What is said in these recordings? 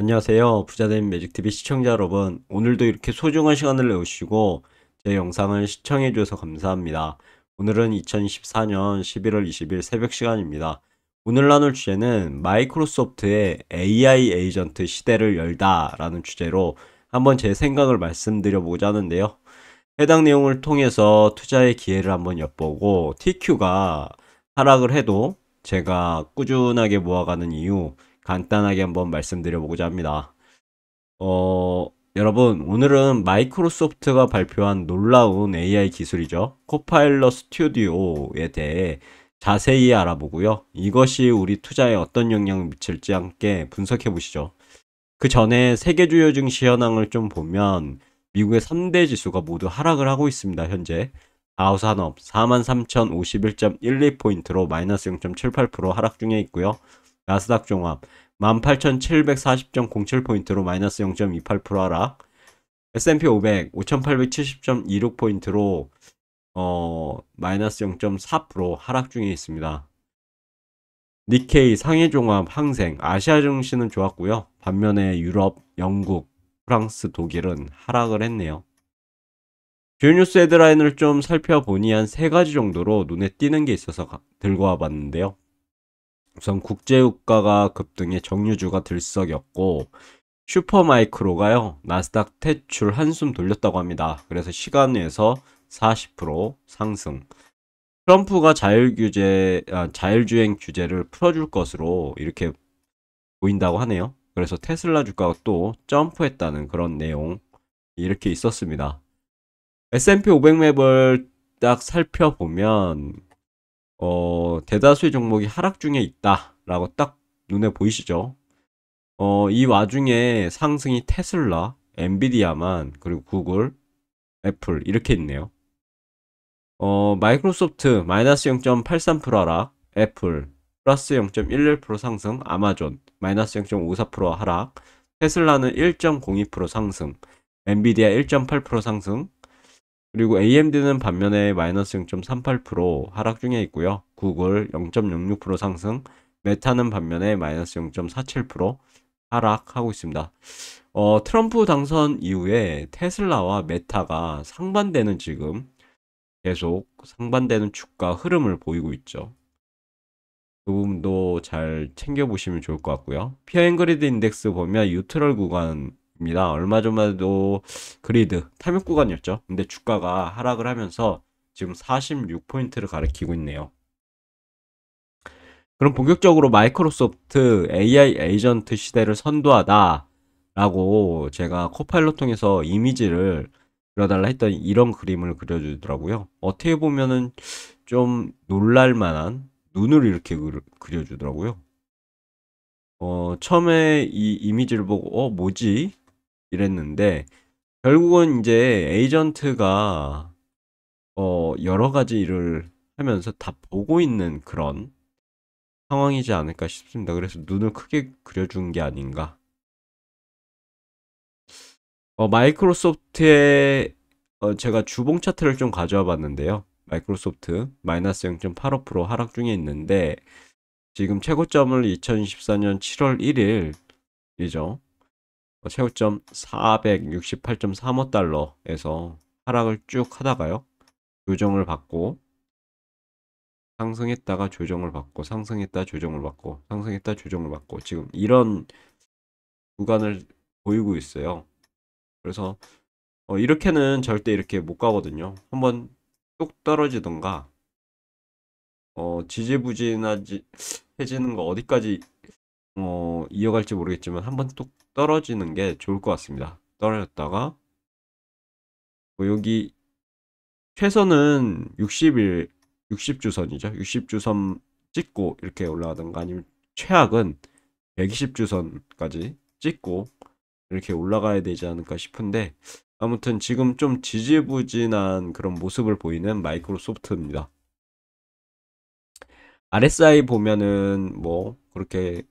안녕하세요. 부자된 매직TV 시청자 여러분. 오늘도 이렇게 소중한 시간을 내주시고 제 영상을 시청해 주셔서 감사합니다. 오늘은 2024년 11월 20일 새벽 시간입니다. 오늘 나눌 주제는 마이크로소프트의 AI 에이전트 시대를 열다 라는 주제로 한번 제 생각을 말씀드려보고자 하는데요. 해당 내용을 통해서 투자의 기회를 한번 엿보고 TQ가 하락을 해도 제가 꾸준하게 모아가는 이유 간단하게 한번 말씀드려보고자 합니다. 여러분, 오늘은 마이크로소프트가 발표한 놀라운 AI 기술이죠. 코파일럿 스튜디오에 대해 자세히 알아보고요. 이것이 우리 투자에 어떤 영향을 미칠지 함께 분석해 보시죠. 그 전에 세계 주요 증시 현황을 좀 보면 미국의 3대 지수가 모두 하락을 하고 있습니다. 현재 다우산업 43,051.12포인트로 마이너스 0.78% 하락 중에 있고요. 나스닥 종합 18,740.07포인트로 마이너스 0.28% 하락. S&P 500 5,870.26포인트로 마이너스 0.4% 하락 중에 있습니다. 니케이 상해종합 항생 아시아 증시는 좋았고요. 반면에 유럽, 영국, 프랑스, 독일은 하락을 했네요. 주요 뉴스 헤드라인을 좀 살펴보니 한 세 가지 정도로 눈에 띄는 게 있어서 들고 와봤는데요. 우선 국제유가가 급등해 정유주가 들썩였고 슈퍼마이크로가요 나스닥 퇴출 한숨 돌렸다고 합니다. 그래서 시간에서 40% 상승. 트럼프가 자율주행 규제를 풀어줄 것으로 이렇게 보인다고 하네요. 그래서 테슬라 주가가 또 점프했다는 그런 내용 이렇게 있었습니다. S&P 500맵을 딱 살펴보면 대다수의 종목이 하락 중에 있다라고 딱 눈에 보이시죠? 이 와중에 상승이 테슬라, 엔비디아만, 그리고 구글, 애플 이렇게 있네요. 마이크로소프트 마이너스 0.83% 하락, 애플 플러스 0.11% 상승, 아마존 마이너스 0.54% 하락, 테슬라는 1.02% 상승, 엔비디아 1.8% 상승, 그리고 AMD는 반면에 마이너스 0.38% 하락 중에 있고요. 구글 0.06% 상승, 메타는 반면에 마이너스 0.47% 하락하고 있습니다. 트럼프 당선 이후에 테슬라와 메타가 상반되는 지금 계속 상반되는 주가 흐름을 보이고 있죠. 그 부분도 잘 챙겨보시면 좋을 것 같고요. 피어앤그리드 인덱스 보면 유트럴 구간입니다. 얼마 전에도 그리드 탐욕 구간이었죠. 근데 주가가 하락을 하면서 지금 46포인트를 가리키고 있네요. 그럼 본격적으로 마이크로소프트 AI 에이전트 시대를 선도하다 라고 제가 코파일럿 통해서 이미지를 그려달라 했더니 이런 그림을 그려주더라고요. 어떻게 보면은 좀 놀랄만한 눈을 이렇게 그려주더라고요. 처음에 이 이미지를 보고 뭐지? 이랬는데 결국은 이제 에이전트가 여러 가지 일을 하면서 다 보고 있는 그런 상황이지 않을까 싶습니다. 그래서 눈을 크게 그려준 게 아닌가. 마이크로소프트의 제가 주봉 차트를 좀 가져와 봤는데요. 마이크로소프트 마이너스 0.85% 하락 중에 있는데 지금 최고점을 2024년 7월 1일이죠. 최고점 468.35달러에서 하락을 쭉 하다가요. 조정을 받고 상승했다가 조정을 받고 상승했다 조정을 받고 상승했다 조정을 받고 지금 이런 구간을 보이고 있어요. 그래서 이렇게는 절대 이렇게 못 가거든요. 한번 뚝 떨어지던가 지지부진하지 해지는 거 어디까지 이어갈지 모르겠지만 한번 뚝 떨어지는 게 좋을 것 같습니다. 떨어졌다가 여기 최선은 60일 60주선이죠. 60주선 찍고 이렇게 올라가던가 아니면 최악은 120주선까지 찍고 이렇게 올라가야 되지 않을까 싶은데 아무튼 지금 좀 지지부진한 그런 모습을 보이는 마이크로소프트입니다. RSI 보면은 뭐 그렇게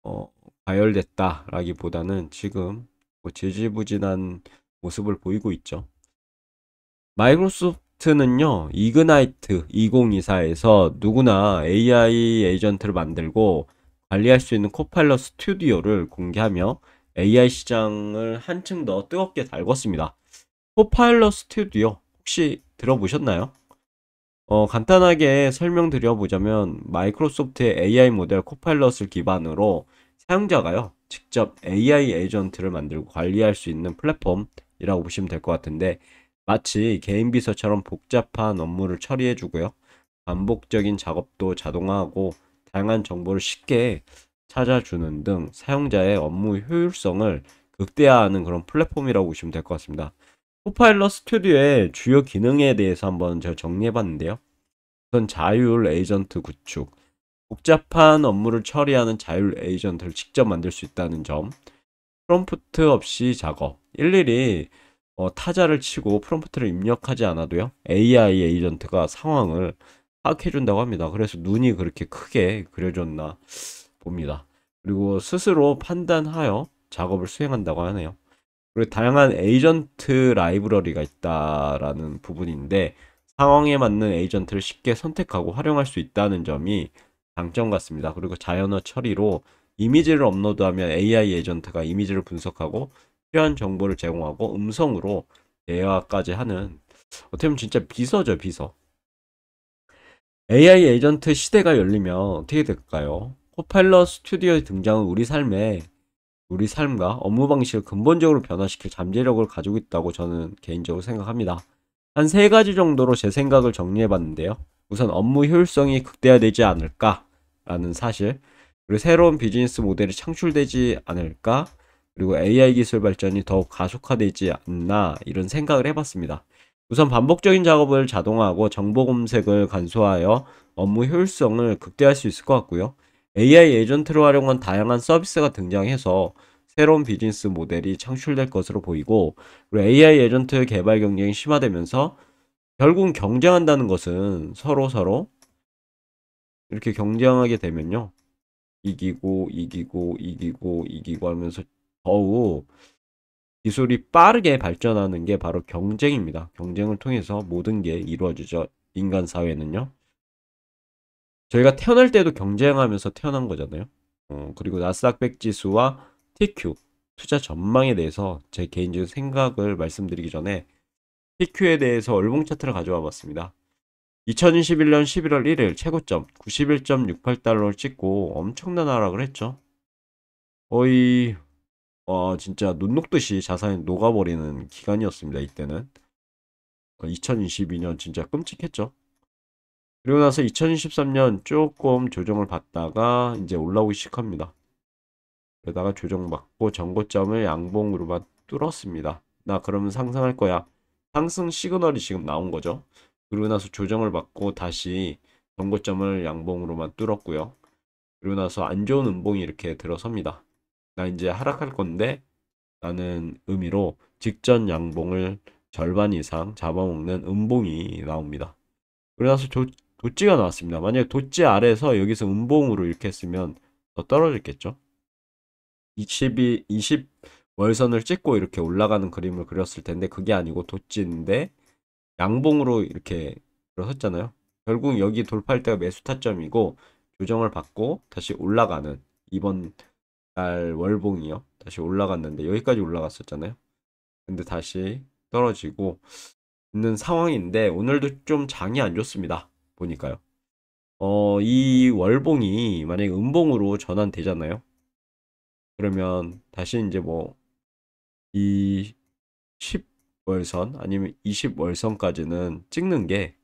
어, 가열됐다라기보다는 지금 뭐 지지부진한 모습을 보이고 있죠. 마이크로소프트는요, 이그나이트 2024에서 누구나 AI 에이전트를 만들고 관리할 수 있는 코파일럿 스튜디오를 공개하며 AI 시장을 한층 더 뜨겁게 달궜습니다. 코파일럿 스튜디오 혹시 들어보셨나요? 간단하게 설명드려보자면 마이크로소프트의 AI 모델 코파일럿을 기반으로 사용자가요 직접 AI 에이전트를 만들고 관리할 수 있는 플랫폼이라고 보시면 될 것 같은데, 마치 개인 비서처럼 복잡한 업무를 처리해주고요, 반복적인 작업도 자동화하고 다양한 정보를 쉽게 찾아주는 등 사용자의 업무 효율성을 극대화하는 그런 플랫폼이라고 보시면 될 것 같습니다. 코파일럿 스튜디오의 주요 기능에 대해서 한번 제가 정리해 봤는데요. 우선 자율 에이전트 구축, 복잡한 업무를 처리하는 자율 에이전트를 직접 만들 수 있다는 점, 프롬프트 없이 작업, 일일이 타자를 치고 프롬프트를 입력하지 않아도요, AI 에이전트가 상황을 파악해 준다고 합니다. 그래서 눈이 그렇게 크게 그려졌나 봅니다. 그리고 스스로 판단하여 작업을 수행한다고 하네요. 그리고 다양한 에이전트 라이브러리가 있다라는 부분인데, 상황에 맞는 에이전트를 쉽게 선택하고 활용할 수 있다는 점이 장점 같습니다. 그리고 자연어 처리로 이미지를 업로드하면 AI 에이전트가 이미지를 분석하고 필요한 정보를 제공하고 음성으로 대화까지 하는, 어떻게 보면 진짜 비서죠, 비서. AI 에이전트 시대가 열리면 어떻게 될까요? 코파일럿 스튜디오의 등장은 우리 삶과 업무 방식을 근본적으로 변화시킬 잠재력을 가지고 있다고 저는 개인적으로 생각합니다. 한 세 가지 정도로 제 생각을 정리해 봤는데요. 우선 업무 효율성이 극대화되지 않을까라는 사실, 그리고 새로운 비즈니스 모델이 창출되지 않을까, 그리고 AI 기술 발전이 더욱 가속화되지 않나, 이런 생각을 해봤습니다. 우선 반복적인 작업을 자동화하고 정보 검색을 간소화하여 업무 효율성을 극대화할 수 있을 것 같고요. AI 에이전트를 활용한 다양한 서비스가 등장해서 새로운 비즈니스 모델이 창출될 것으로 보이고, 그리고 AI 에이전트 개발 경쟁이 심화되면서 결국 경쟁한다는 것은 서로 이렇게 경쟁하게 되면요, 이기고 하면서 더욱 기술이 빠르게 발전하는 게 바로 경쟁입니다. 경쟁을 통해서 모든 게 이루어지죠. 인간 사회는요. 저희가 태어날 때도 경쟁하면서 태어난 거잖아요. 그리고 나스닥 100 지수와 TQ 투자 전망에 대해서 제 개인적인 생각을 말씀드리기 전에 TQ에 대해서 월봉 차트를 가져와 봤습니다. 2021년 11월 1일 최고점 91.68달러를 찍고 엄청난 하락을 했죠. 거의 진짜 눈 녹듯이 자산이 녹아버리는 기간이었습니다. 이때는 2022년 진짜 끔찍했죠. 그리고 나서 2023년 조금 조정을 받다가 이제 올라오기 시작합니다. 그러다가 조정받고 전고점을 양봉으로만 뚫었습니다. 나 그러면 상승할 거야. 상승 시그널이 지금 나온 거죠. 그리고 나서 조정을 받고 다시 전고점을 양봉으로만 뚫었고요. 그리고 나서 안 좋은 음봉이 이렇게 들어섭니다. 나 이제 하락할 건데 라는 의미로 직전 양봉을 절반 이상 잡아먹는 음봉이 나옵니다. 그리고 나서 도찌가 나왔습니다. 만약에 도찌 아래에서 여기서 음봉으로 이렇게 했으면 더 떨어졌겠죠. 20 월선을 찍고 이렇게 올라가는 그림을 그렸을 텐데 그게 아니고 도찌인데 양봉으로 이렇게 들어섰잖아요. 결국 여기 돌파할 때가 매수 타점이고 조정을 받고 다시 올라가는, 이번 달 월봉이요. 다시 올라갔는데 여기까지 올라갔었잖아요. 근데 다시 떨어지고 있는 상황인데 오늘도 좀 장이 안 좋습니다. 보니까요. 이 월봉이 만약에 음봉으로 전환되잖아요. 그러면 다시 이제 뭐 이 10월선 아니면 20월선까지는 찍는 게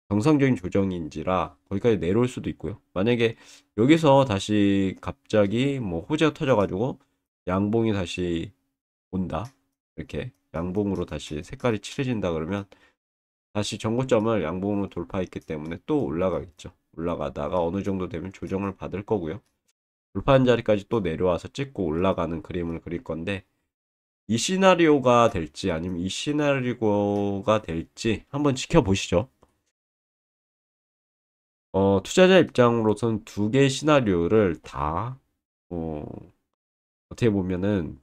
정상적인 조정인지라 거기까지 내려올 수도 있고요. 만약에 여기서 다시 갑자기 뭐 호재가 터져가지고 양봉이 다시 온다, 이렇게 양봉으로 다시 색깔이 칠해진다 그러면 다시 정고점을 양봉으로 돌파했기 때문에 또 올라가겠죠. 올라가다가 어느 정도 되면 조정을 받을 거고요. 돌파한 자리까지 또 내려와서 찍고 올라가는 그림을 그릴 건데, 이 시나리오가 될지 아니면 이 시나리오가 될지 한번 지켜보시죠. 투자자 입장으로선 두 개의 시나리오를 다 어떻게 보면은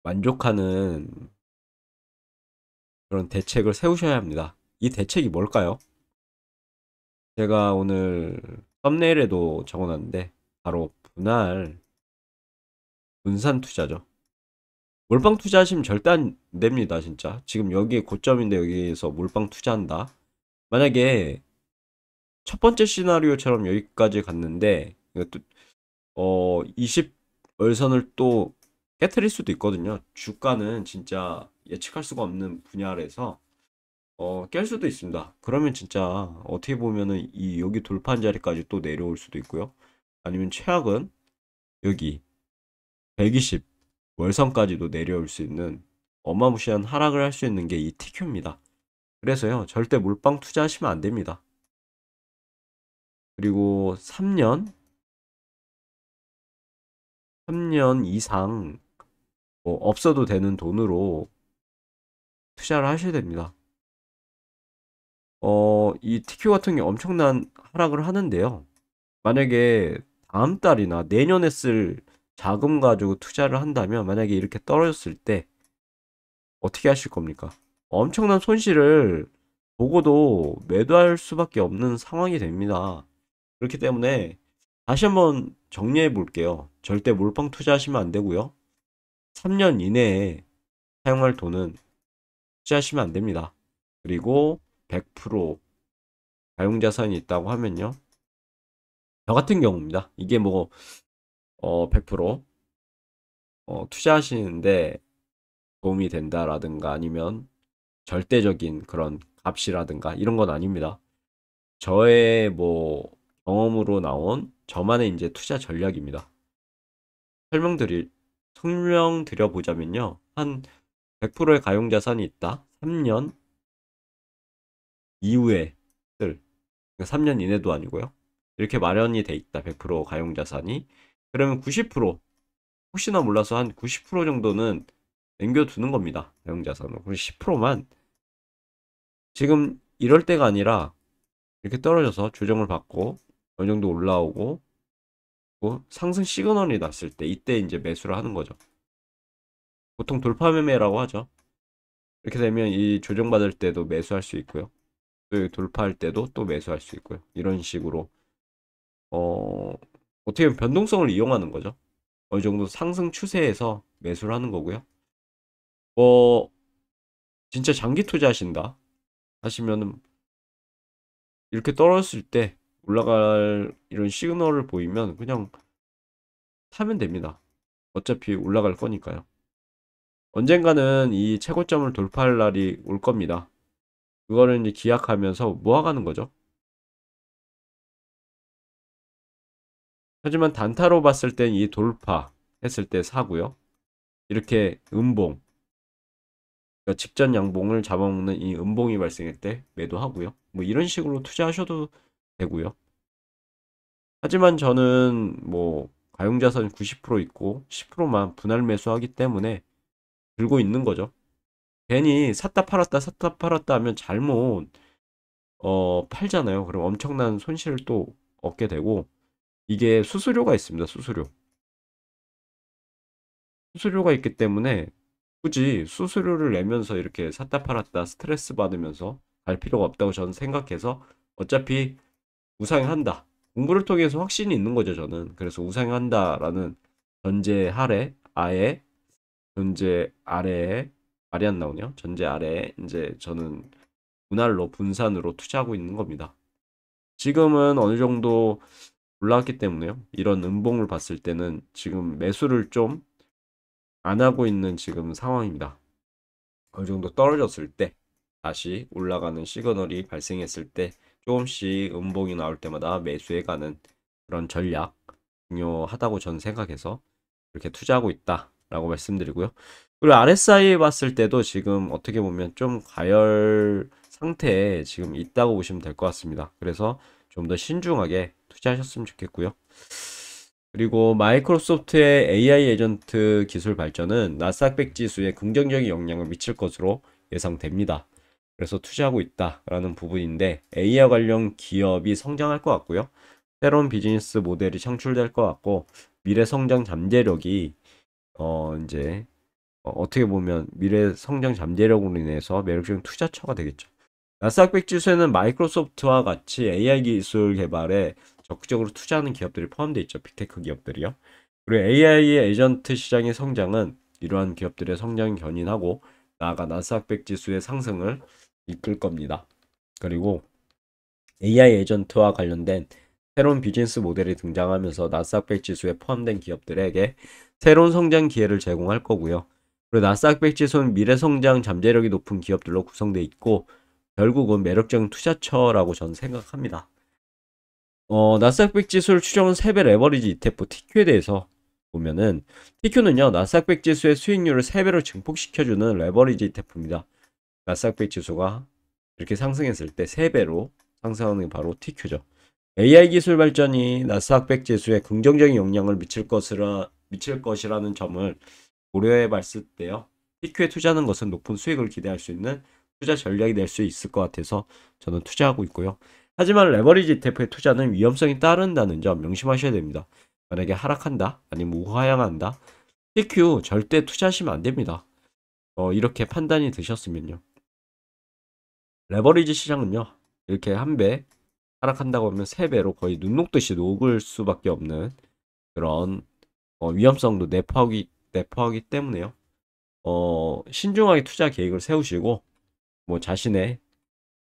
만족하는 그런 대책을 세우셔야 합니다. 이 대책이 뭘까요? 제가 오늘 썸네일에도 적어놨는데 바로 분산 투자죠. 몰빵 투자하시면 절대 안 됩니다, 진짜. 지금 여기 고점인데 여기에서 몰빵 투자한다. 만약에 첫 번째 시나리오처럼 여기까지 갔는데 이것도 20 월선을 또 깨트릴 수도 있거든요. 주가는 진짜 예측할 수가 없는 분야라서 깰 수도 있습니다. 그러면 진짜 어떻게 보면은 이 여기 돌파한 자리까지 또 내려올 수도 있고요. 아니면 최악은 여기 120 월선까지도 내려올 수 있는 어마무시한 하락을 할 수 있는 게 이 TQ입니다. 그래서요, 절대 몰빵 투자하시면 안 됩니다. 그리고 3년 이상 뭐 없어도 되는 돈으로 투자를 하셔야 됩니다. 이 TQ 같은 게 엄청난 하락을 하는데요. 만약에 다음 달이나 내년에 쓸 자금 가지고 투자를 한다면 만약에 이렇게 떨어졌을 때 어떻게 하실 겁니까? 엄청난 손실을 보고도 매도할 수밖에 없는 상황이 됩니다. 그렇기 때문에 다시 한번 정리해 볼게요. 절대 몰빵 투자하시면 안 되고요. 3년 이내에 사용할 돈은 투자하시면 안 됩니다. 그리고 100% 가용자산이 있다고 하면요. 저 같은 경우입니다. 이게 뭐 100% 투자하시는데 도움이 된다라든가 아니면 절대적인 그런 값이라든가 이런 건 아닙니다. 저의 뭐 경험으로 나온 저만의 이제 투자 전략입니다. 설명드릴 설명드려 보자면요. 한 100%의 가용 자산이 있다. 3년 이후에 쓸 3년 이내도 아니고요. 이렇게 마련이 돼 있다. 100% 가용 자산이. 그러면 90% 혹시나 몰라서 한 90% 정도는 남겨두는 겁니다. 가용 자산으로. 그리고 10%만 지금 이럴 때가 아니라 이렇게 떨어져서 조정을 받고 어느 정도 올라오고 상승 시그널이 났을 때 이때 이제 매수를 하는 거죠. 보통 돌파 매매라고 하죠. 이렇게 되면 이 조정받을 때도 매수할 수 있고요. 또 돌파할 때도 또 매수할 수 있고요. 이런 식으로 어, 어떻게 보면 변동성을 이용하는 거죠. 어느 정도 상승 추세에서 매수를 하는 거고요. 뭐 진짜 장기 투자하신다 하시면은 이렇게 떨어졌을 때 올라갈 이런 시그널을 보이면 그냥 사면 됩니다. 어차피 올라갈 거니까요. 언젠가는 이 최고점을 돌파할 날이 올 겁니다. 그거를 이제 기약하면서 모아가는 거죠. 하지만 단타로 봤을 땐 이 돌파 했을 때 사고요. 이렇게 그러니까 직전 양봉을 잡아먹는 이 음봉이 발생할 때 매도하고요. 뭐 이런 식으로 투자하셔도 되고요. 하지만 저는 뭐 가용자산 90% 있고 10%만 분할 매수하기 때문에 들고 있는 거죠. 괜히 샀다 팔았다 하면 잘못 팔잖아요. 그럼 엄청난 손실을 또 얻게 되고 이게 수수료가 있습니다. 수수료가 있기 때문에 굳이 수수료를 내면서 이렇게 샀다 팔았다 스트레스 받으면서 갈 필요가 없다고 저는 생각해서 어차피 우상향한다. 공부를 통해서 확신이 있는 거죠, 저는. 그래서 우상향한다라는 전제 하에 아예 전제 아래에 말이 안 나오네요. 전제 아래에 이제 저는 분할로 분산으로 투자하고 있는 겁니다. 지금은 어느 정도 올라왔기 때문에요. 이런 음봉을 봤을 때는 지금 매수를 좀 안 하고 있는 지금 상황입니다. 어느 정도 떨어졌을 때 다시 올라가는 시그널이 발생했을 때 조금씩 음봉이 나올 때마다 매수해 가는 그런 전략 중요하다고 저는 생각해서 이렇게 투자하고 있다라고 말씀드리고요. 그리고 RSI 봤을 때도 지금 어떻게 보면 좀 가열 상태에 지금 있다고 보시면 될 것 같습니다. 그래서 좀 더 신중하게 투자하셨으면 좋겠고요. 그리고 마이크로소프트의 AI 에이전트 기술 발전은 나스닥 100 지수에 긍정적인 영향을 미칠 것으로 예상됩니다. 그래서 투자하고 있다라는 부분인데 AI 관련 기업이 성장할 것 같고요. 새로운 비즈니스 모델이 창출될 것 같고 미래 성장 잠재력이 이제 어떻게 보면 미래 성장 잠재력으로 인해서 매력적인 투자처가 되겠죠. 나스닥 100 지수에는 마이크로소프트와 같이 AI 기술 개발에 적극적으로 투자하는 기업들이 포함되어 있죠. 빅테크 기업들이요. 그리고 AI의 에이전트 시장의 성장은 이러한 기업들의 성장을 견인하고 나아가 나스닥 지수의 상승을 이끌 겁니다. 그리고 AI 에이전트와 관련된 새로운 비즈니스 모델이 등장하면서 나스닥 지수에 포함된 기업들에게 새로운 성장 기회를 제공할 거고요. 그리고 나스닥 지수는 미래 성장 잠재력이 높은 기업들로 구성되어 있고 결국은 매력적인 투자처라고 저는 생각합니다. 나스닥 지수를 추정한 3배 레버리지 ETF TQ에 대해서 보면은 TQ는요 나스닥 지수의 수익률을 3배로 증폭시켜주는 레버리지 ETF입니다. 나스닥 지수가 이렇게 상승했을 때 3배로 상승하는 게 바로 TQ죠. AI 기술 발전이 나스닥 지수에 긍정적인 영향을 미칠 것이라는 점을 고려해 봤을 때요. TQ에 투자하는 것은 높은 수익을 기대할 수 있는 투자 전략이 될 수 있을 것 같아서 저는 투자하고 있고요. 하지만 레버리지 ETF의 투자는 위험성이 따른다는 점 명심하셔야 됩니다. 만약에 하락한다, 아니면 우하향한다, TQ 절대 투자하시면 안 됩니다. 이렇게 판단이 드셨으면요. 레버리지 시장은요, 이렇게 한 배 하락한다고 하면 3배로 거의 눈 녹듯이 녹을 수밖에 없는 그런 위험성도 내포하기 때문에요. 신중하게 투자 계획을 세우시고 뭐 자신의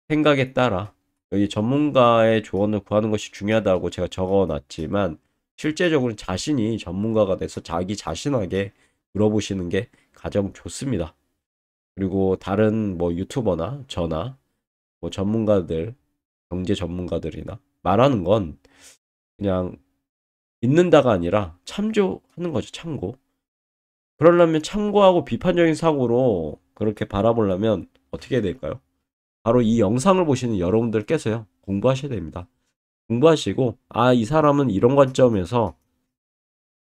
생각에 따라 여기 전문가의 조언을 구하는 것이 중요하다고 제가 적어놨지만 실제적으로 자신이 전문가가 돼서 자기 자신에게 물어보시는 게 가장 좋습니다. 그리고 다른 뭐 유튜버나 저나 뭐 전문가들, 경제 전문가들이나 말하는 건 그냥 믿는다가 아니라 참조하는 거죠. 참고. 그러려면 참고하고 비판적인 사고로 그렇게 바라보려면 어떻게 해야 될까요? 바로 이 영상을 보시는 여러분들께서요. 공부하셔야 됩니다. 공부하시고 이 사람은 이런 관점에서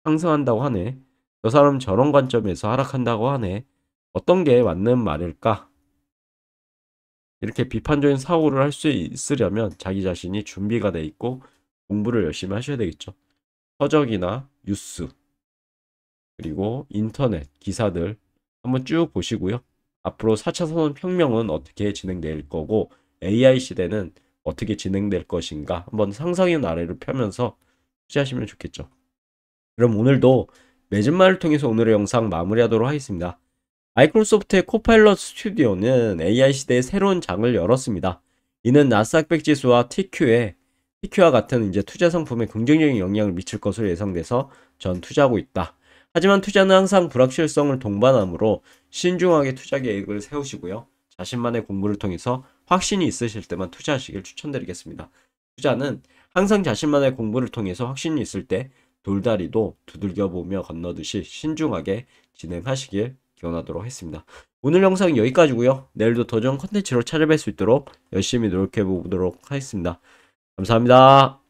상승한다고 하네. 저 사람은 저런 관점에서 하락한다고 하네. 어떤 게 맞는 말일까? 이렇게 비판적인 사고를 할 수 있으려면 자기 자신이 준비가 돼 있고 공부를 열심히 하셔야 되겠죠. 서적이나 뉴스 그리고 인터넷 기사들 한번 쭉 보시고요. 앞으로 4차 산업혁명은 어떻게 진행될 거고 AI 시대는 어떻게 진행될 것인가 한번 상상의 나래를 펴면서 투자하시면 좋겠죠. 그럼 오늘도 매진말을 통해서 오늘의 영상 마무리하도록 하겠습니다. 마이크로소프트의 코파일럿 스튜디오는 AI 시대의 새로운 장을 열었습니다. 이는 나스닥 지수와 TQ와 같은 이제 투자 상품에 긍정적인 영향을 미칠 것으로 예상돼서 전 투자하고 있다. 하지만 투자는 항상 불확실성을 동반하므로 신중하게 투자 계획을 세우시고요. 자신만의 공부를 통해서 확신이 있으실 때만 투자하시길 추천드리겠습니다. 투자는 항상 자신만의 공부를 통해서 확신이 있을 때 돌다리도 두들겨보며 건너듯이 신중하게 진행하시길 기원하도록 했습니다. 오늘 영상은 여기까지고요. 내일도 더 좋은 컨텐츠로 찾아뵐 수 있도록 열심히 노력해 보도록 하겠습니다. 감사합니다.